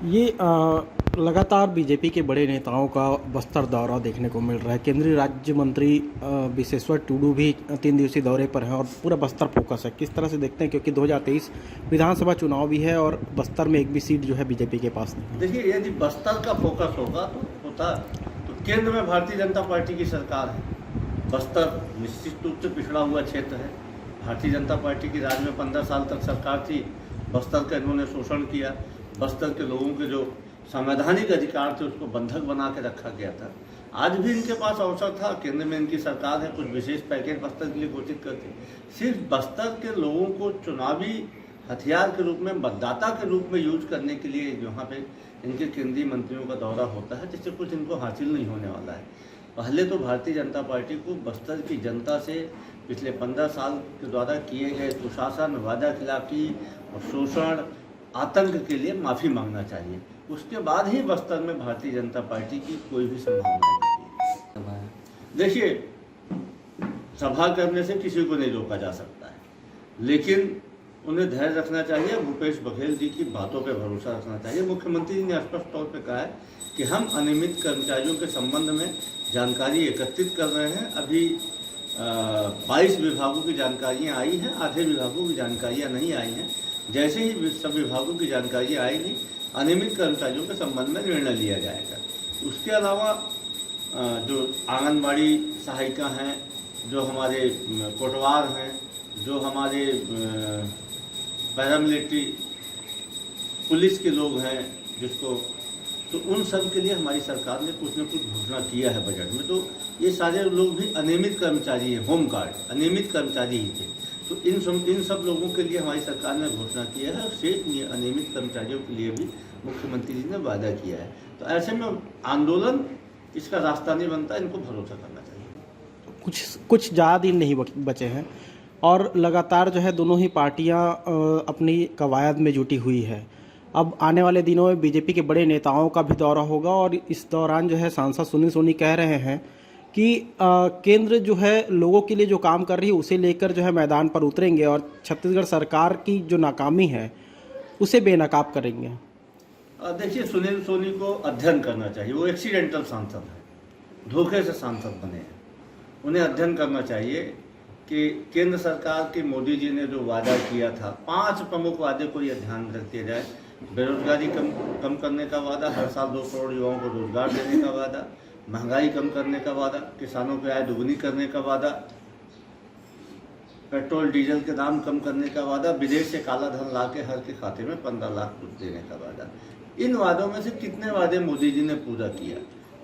ये लगातार बीजेपी के बड़े नेताओं का बस्तर दौरा देखने को मिल रहा है। केंद्रीय राज्य मंत्री विशेश्वर टूडू भी 3 दिवसीय दौरे पर हैं और पूरा बस्तर फोकस है। किस तरह से देखते हैं, क्योंकि 2023 विधानसभा चुनाव भी है और बस्तर में एक भी सीट जो है बीजेपी के पास नहीं है। देखिए, यदि बस्तर का फोकस होगा तो केंद्र में भारतीय जनता पार्टी की सरकार है। बस्तर निश्चित रूप से पिछड़ा हुआ क्षेत्र है। भारतीय जनता पार्टी की राज में 15 साल तक सरकार थी। बस्तर का इन्होंने शोषण किया। बस्तर के लोगों के जो संवैधानिक अधिकार थे उसको बंधक बना के रखा गया था। आज भी इनके पास अवसर था, केंद्र में इनकी सरकार है, कुछ विशेष पैकेज बस्तर के लिए घोषित करती। सिर्फ बस्तर के लोगों को चुनावी हथियार के रूप में, मतदाता के रूप में यूज करने के लिए यहाँ पे इनके केंद्रीय मंत्रियों का दौरा होता है, जिससे कुछ इनको हासिल नहीं होने वाला है। पहले तो भारतीय जनता पार्टी को बस्तर की जनता से पिछले 15 साल के द्वारा किए गए कुशासन, वादा खिलाफी और शोषण, आतंक के लिए माफ़ी मांगना चाहिए। उसके बाद ही बस्तर में भारतीय जनता पार्टी की कोई भी संभावना नहीं है। देखिए, सभा करने से किसी को नहीं रोका जा सकता है, लेकिन उन्हें धैर्य रखना चाहिए। भूपेश बघेल जी की बातों पर भरोसा रखना चाहिए। मुख्यमंत्री जी ने स्पष्ट तौर पर कहा है कि हम अनियमित कर्मचारियों के संबंध में जानकारी एकत्रित कर रहे हैं। अभी 22 विभागों की जानकारियाँ आई हैं, आधे विभागों की जानकारियाँ नहीं आई हैं। जैसे ही सब विभागों की जानकारी आएगी, अनियमित कर्मचारियों के संबंध में निर्णय लिया जाएगा। उसके अलावा जो आंगनबाड़ी सहायिका हैं, जो हमारे कोटवार हैं, जो हमारे पैरामिलिट्री पुलिस के लोग हैं, तो उन सब के लिए हमारी सरकार ने कुछ न कुछ घोषणा किया है बजट में। तो ये सारे लोग भी अनियमित कर्मचारी हैं, होम गार्ड अनियमित कर्मचारी ही थे। तो इन सब लोगों के लिए हमारी सरकार ने घोषणा किया है और शेष अनियमित कर्मचारियों के लिए भी मुख्यमंत्री जी ने वादा किया है। तो ऐसे में आंदोलन इसका रास्ता नहीं बनता, इनको भरोसा करना चाहिए। कुछ ज़्यादा दिन नहीं बचे हैं और लगातार जो है दोनों ही पार्टियां अपनी कवायद में जुटी हुई है। अब आने वाले दिनों में बीजेपी के बड़े नेताओं का भी दौरा होगा और इस दौरान जो है सांसद सुनील सोनी कह रहे हैं कि केंद्र जो है लोगों के लिए जो काम कर रही है उसे लेकर जो है मैदान पर उतरेंगे और छत्तीसगढ़ सरकार की जो नाकामी है उसे बेनकाब करेंगे। देखिए, सुनील सोनी को अध्ययन करना चाहिए। वो एक्सीडेंटल सांसद है, धोखे से सांसद बने हैं। उन्हें अध्ययन करना चाहिए कि केंद्र सरकार की मोदी जी ने जो वादा किया था, 5 प्रमुख वादे को यह ध्यान में रख दिया जाए। बेरोजगारी कम करने का वादा, हर साल 2 करोड़ युवाओं को रोजगार देने का वादा, महंगाई कम करने का वादा, किसानों की आय दोगुनी करने का वादा, पेट्रोल डीजल के दाम कम करने का वादा, विदेश से काला धन ला के हर के खाते में 15 लाख देने का वादा। इन वादों में से कितने वादे मोदी जी ने पूरा किया?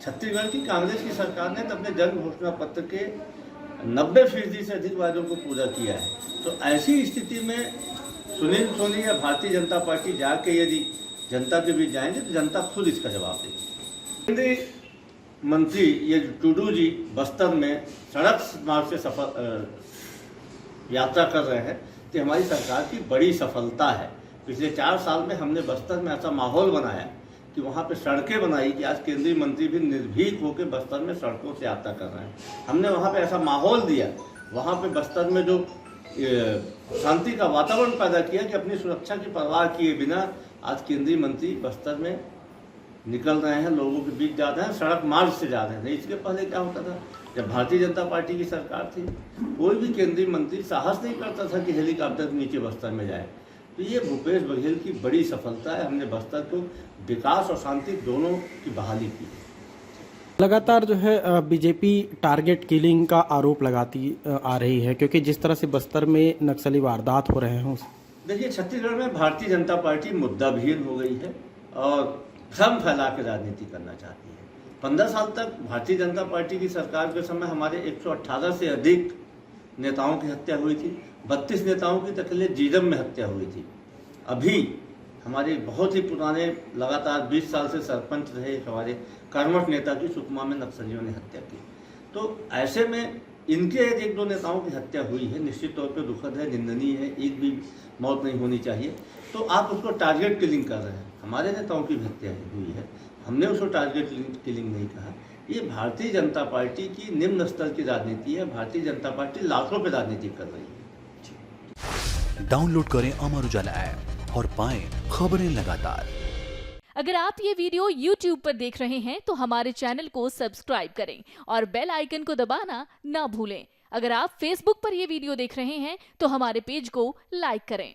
छत्तीसगढ़ की कांग्रेस की सरकार ने तो अपने जन घोषणा पत्र के 90% से अधिक वादों को पूरा किया है। तो ऐसी स्थिति में सुनील सोनी या भारतीय जनता पार्टी जाके यदि जनता के बीच जाएंगे तो जनता खुद इसका जवाब देगी। केंद्रीय मंत्री ये टूडू जी बस्तर में सड़क मार्ग से यात्रा कर रहे हैं, तो हमारी सरकार की बड़ी सफलता है। पिछले 4 साल में हमने बस्तर में ऐसा माहौल बनाया कि वहाँ पे सड़कें बनाई कि आज केंद्रीय मंत्री भी निर्भीक होकर बस्तर में सड़कों से यात्रा कर रहे हैं। हमने वहाँ पे ऐसा माहौल दिया, वहाँ पे बस्तर में जो शांति का वातावरण पैदा किया कि अपनी सुरक्षा की परवाह किए बिना आज केंद्रीय मंत्री बस्तर में निकल रहे हैं, लोगों के बीच जा रहे हैं, सड़क मार्ग से जा रहे हैं। इसके पहले क्या होता था, जब भारतीय जनता पार्टी की सरकार थी, कोई भी केंद्रीय मंत्री साहस नहीं करता था कि हेलीकॉप्टर के नीचे बस्तर में जाए। तो ये भूपेश बघेल की बड़ी सफलता है। हमने बस्तर को विकास और शांति दोनों की बहाली की। लगातार जो है बीजेपी टारगेट किलिंग का आरोप लगाती आ रही है, क्योंकि जिस तरह से बस्तर में नक्सली वारदात हो रहे हैं। देखिए, छत्तीसगढ़ में भारतीय जनता पार्टी मुद्दाविहीन हो गई है और भ्रम फैला के राजनीति करना चाहती है। 15 साल तक भारतीय जनता पार्टी की सरकार के समय हमारे 118 से अधिक नेताओं की हत्या हुई थी। 32 नेताओं की तकलीफ जीजम में हत्या हुई थी। अभी हमारे बहुत ही पुराने, लगातार 20 साल से सरपंच रहे हमारे कर्मठ नेता की सुकमा में नक्सलियों ने हत्या की। तो ऐसे में इनके 1-2 नेताओं की हत्या हुई है, निश्चित तौर पर दुखद है, निंदनीय है, एक भी मौत नहीं होनी चाहिए। तो आप उसको टारगेट किलिंग कर रहे हैं। हमारे नेताओं की भी हत्या हुई है, हमने उसको टारगेट किलिंग नहीं कहा। ये भारतीय जनता पार्टी की निम्न स्तर की राजनीति है। भारतीय जनता पार्टी लाखों पे राजनीति कर रही है। डाउनलोड करें अमर उजाला ऐप और पाएं खबरें लगातार। अगर आप ये वीडियो YouTube पर देख रहे हैं तो हमारे चैनल को सब्सक्राइब करें और बेल आइकन को दबाना ना भूलें। अगर आप Facebook पर ये वीडियो देख रहे हैं तो हमारे पेज को लाइक करें।